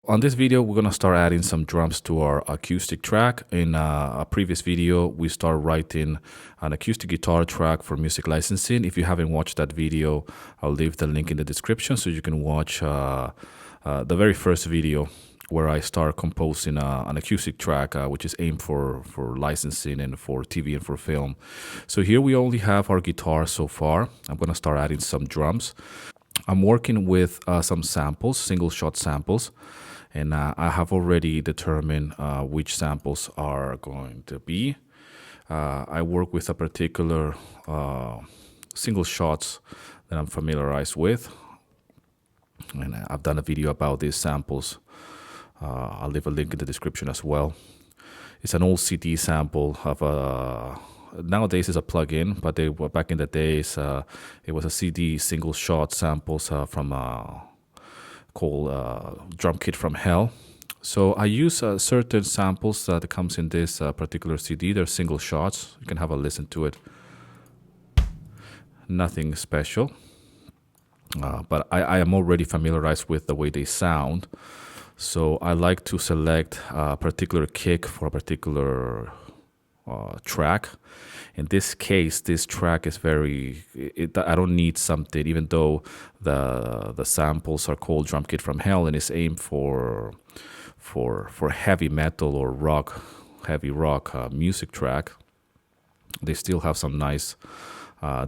on this video, we're gonna start adding some drums to our acoustic track. In a previous video, we started writing an acoustic guitar track for music licensing. If you haven't watched that video, I'll leave the link in the description so you can watch the very first video where I start composing an acoustic track, which is aimed for licensing and for TV and for film. So here we only have our guitar so far. I'm gonna start adding some drums. I'm working with some samples, single shot samples, and I have already determined which samples are going to be. I work with a particular single shots that I'm familiarized with, and I've done a video about these samples. I'll leave a link in the description as well. It's an old CD sample of a, nowadays it's a plug-in, but they were back in the days, it was a CD single shot samples from called Drum Kit from Hell. So I use certain samples that comes in this particular CD. They're single shots. You can have a listen to it. Nothing special, but I am already familiarized with the way they sound. So I like to select a particular kick for a particular track. In this case, this track is very, I don't need something, even though the samples are called Drum Kit from Hell and it's aimed for heavy metal or rock, heavy rock music track. They still have some nice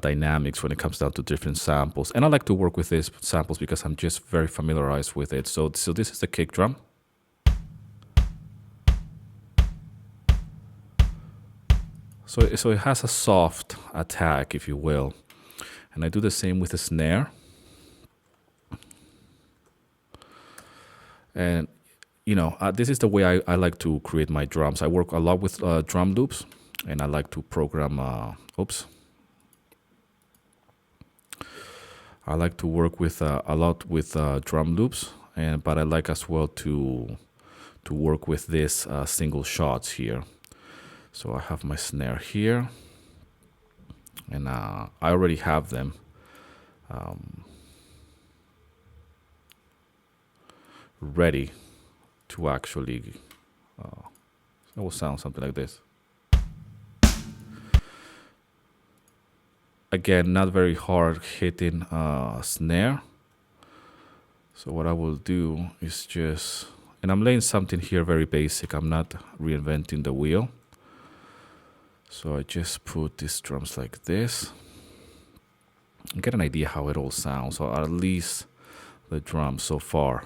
dynamics when it comes down to different samples, and I like to work with these samples because I'm just very familiarized with it. So this is the kick drum. So it has a soft attack, if you will, and I do the same with the snare. And you know, this is the way I like to create my drums. I work a lot with drum loops, and I like to program. I like to work with a lot with drum loops, but I like as well to work with this single shots here. So I have my snare here, and I already have them ready to actually. It will sound something like this. Again, not very hard hitting snare. So what I will do is just, and I'm laying something here very basic. I'm not reinventing the wheel. So I just put these drums like this. And get an idea how it all sounds, or at least the drums so far.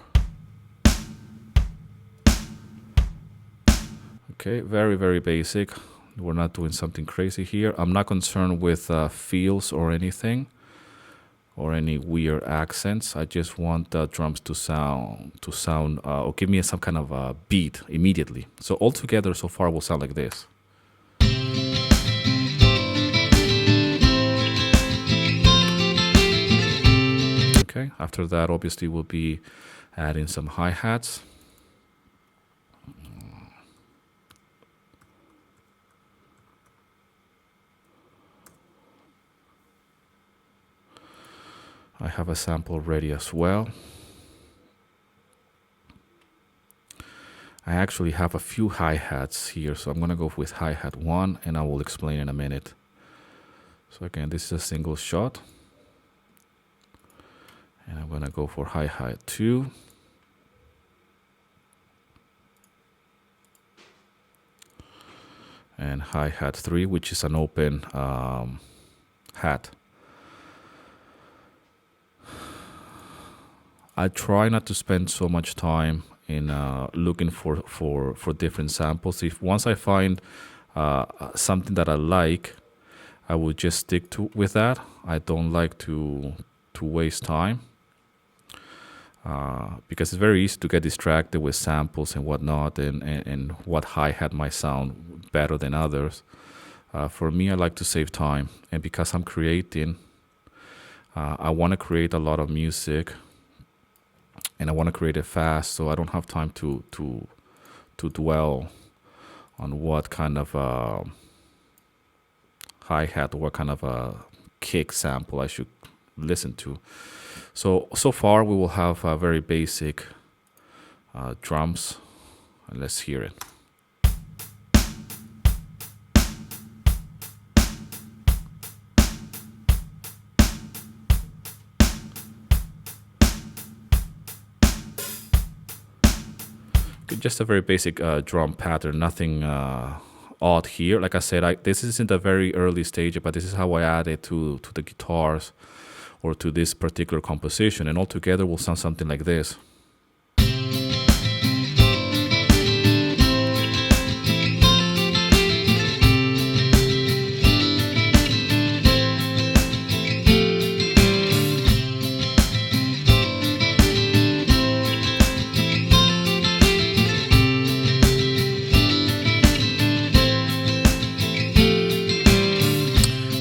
Okay, very, very basic. We're not doing something crazy here. I'm not concerned with feels or anything, or any weird accents. I just want the drums to sound, or give me some kind of a beat immediately. So all together so far will sound like this. Okay, after that obviously we'll be adding some hi-hats. I have a sample ready as well. I actually have a few hi-hats here, so I'm gonna go with hi-hat 1, and I will explain in a minute. So again, this is a single shot, and I'm gonna go for hi-hat 2. And hi-hat 3, which is an open hat. I try not to spend so much time in looking for different samples. If once I find something that I like, I will just stick with that. I don't like to waste time because it's very easy to get distracted with samples and whatnot, and what hi-hat might sound better than others. For me, I like to save time, and because I'm creating, I want to create a lot of music. And I want to create it fast, so I don't have time to dwell on what kind of hi-hat or what kind of a kick sample I should listen to. So far we will have a very basic drums, and let's hear it. Just a very basic drum pattern, nothing odd here. Like I said, this is in the very early stage, but this is how I add it to the guitars or to this particular composition, and altogether will sound something like this.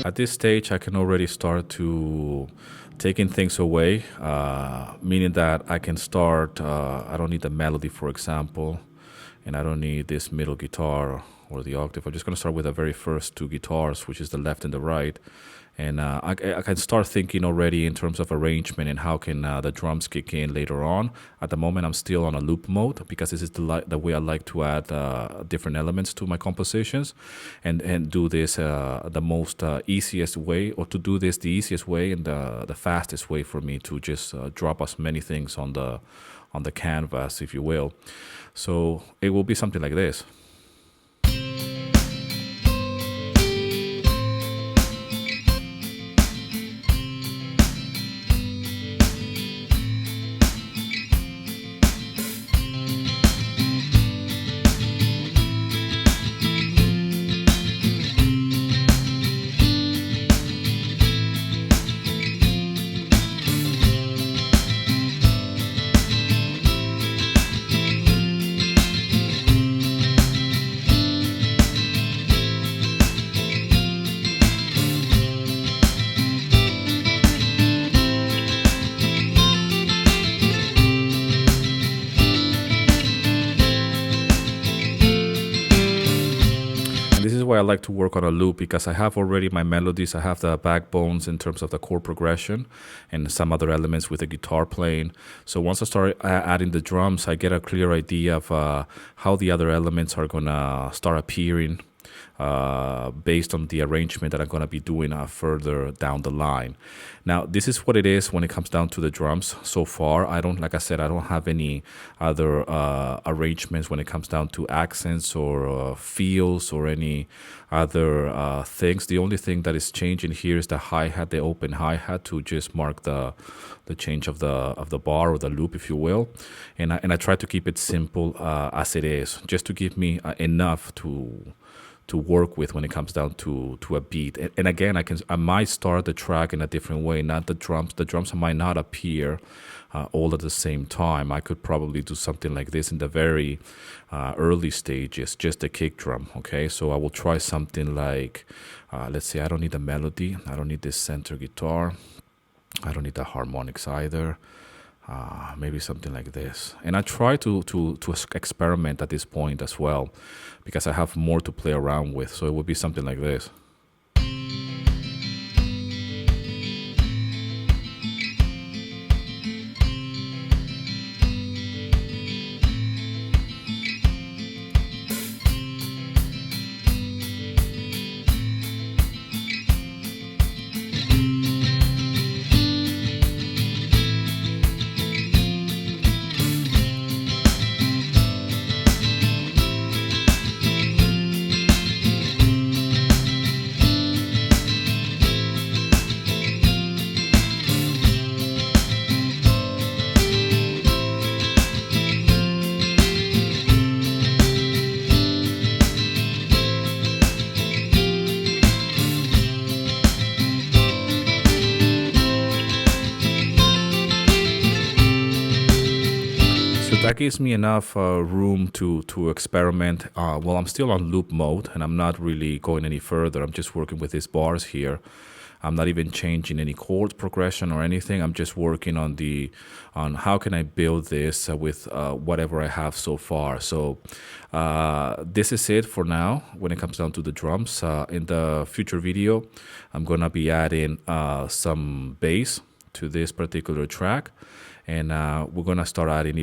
At this stage, I can already start to taking things away, meaning that I can start, I don't need the melody, for example, and I don't need this middle guitar or the octave. I'm just going to start with the very first two guitars, which is the left and the right. And I can start thinking already in terms of arrangement and how can the drums kick in later on. At the moment, I'm still on a loop mode because this is the way I like to add different elements to my compositions, and do this the most easiest way, or to do this the easiest way and the fastest way for me to just drop as many things on the canvas, if you will. So it will be something like this. Why I like to work on a loop, because I have already my melodies, I have the backbones in terms of the chord progression and some other elements with the guitar playing. So once I start adding the drums, I get a clear idea of how the other elements are gonna start appearing based on the arrangement that I'm going to be doing further down the line. Now, this is what it is when it comes down to the drums so far. Like I said, I don't have any other arrangements when it comes down to accents or feels or any other things. The only thing that is changing here is the hi-hat, the open hi-hat, to just mark the change of the bar or the loop, if you will. And I try to keep it simple as it is, just to give me enough to work with when it comes down to a beat. And again, I might start the track in a different way, not the drums. The drums might not appear all at the same time. I could probably do something like this in the very early stages, just the kick drum, okay? So I will try something like, let's say I don't need the melody, I don't need this center guitar, I don't need the harmonics either. Maybe something like this. And I try to experiment at this point as well, because I have more to play around with. So it would be something like this. That gives me enough room to experiment. Well, I'm still on loop mode, and I'm not really going any further. I'm just working with these bars here. I'm not even changing any chord progression or anything. I'm just working on how can I build this with whatever I have so far. So this is it for now when it comes down to the drums. In the future video, I'm gonna be adding some bass to this particular track. And we're gonna start adding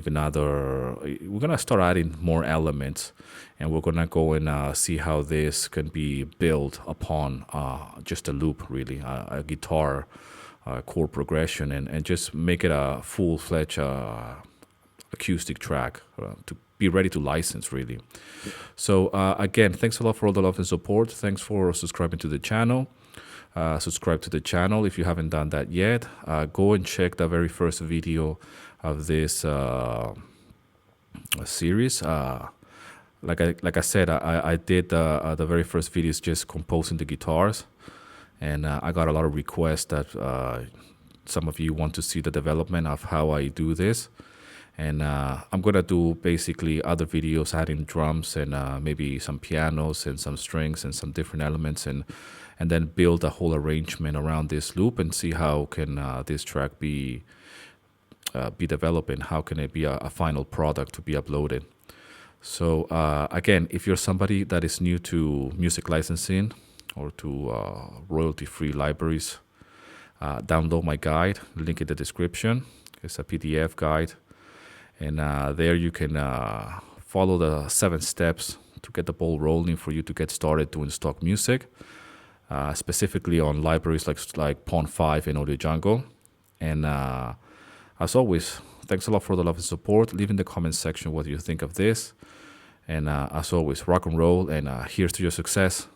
more elements, and we're gonna go and see how this can be built upon just a loop, really, a guitar chord progression, and just make it a full-fledged acoustic track to be ready to license, really. So again, thanks a lot for all the love and support. Thanks for subscribing to the channel. Subscribe to the channel if you haven't done that yet. Go and check the very first video of this series. Like I said, I did the very first videos just composing the guitars, and I got a lot of requests that some of you want to see the development of how I do this. And I'm gonna do basically other videos adding drums and maybe some pianos and some strings and some different elements, and then build a whole arrangement around this loop and see how can this track be developed, and how can it be a final product to be uploaded. So again, if you're somebody that is new to music licensing or to royalty-free libraries, download my guide, link in the description. It's a PDF guide, and there you can follow the 7 steps to get the ball rolling for you to get started doing stock music, specifically on libraries like Pond5 and Audio Jungle. And as always, thanks a lot for the love and support. Leave in the comment section what you think of this. And as always, rock and roll, and here's to your success.